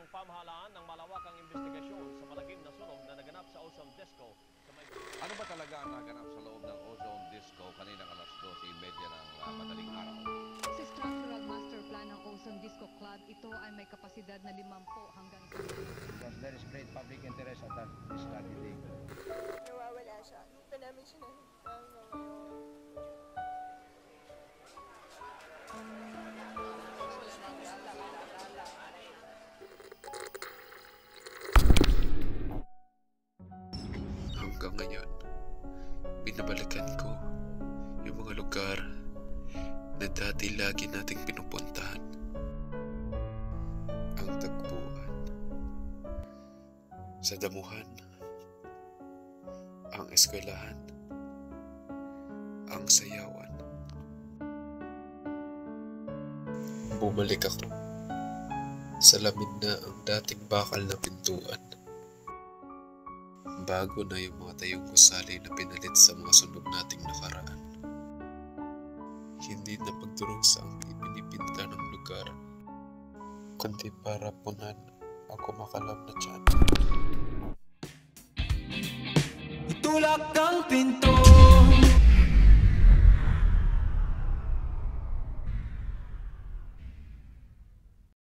pamahalaan ng malawakang investigasyon sa malagim na sunog na naganap sa Ozone Disco. Ano ba talaga ang naganap sa loob ng Ozone Disco kaninang alas 12:30 ng madaling araw? Sa structural master plan ng Ozone Disco Club, ito ay may kapasidad na 50 hanggang 100. Because there is great public interest at this tragedy. Nawawala siya. Hindi pa namin siya Hanggang ngayon, binabalikan ko yung mga lugar na dati lagi nating pinupuntahan. Ang tagpuan, sa damuhan, ang eskwelahan, ang sayawan. Bumalik ako sa lamin na ang dating bakal na pintuan. Bago na yung mga tayong gusali na pinalit sa mga sunog nating nakaraan. Hindi na pagdurusa ang ipinipinta ng lugar, kundi para punan ako makalam na tiyan. Itulak ang pinto.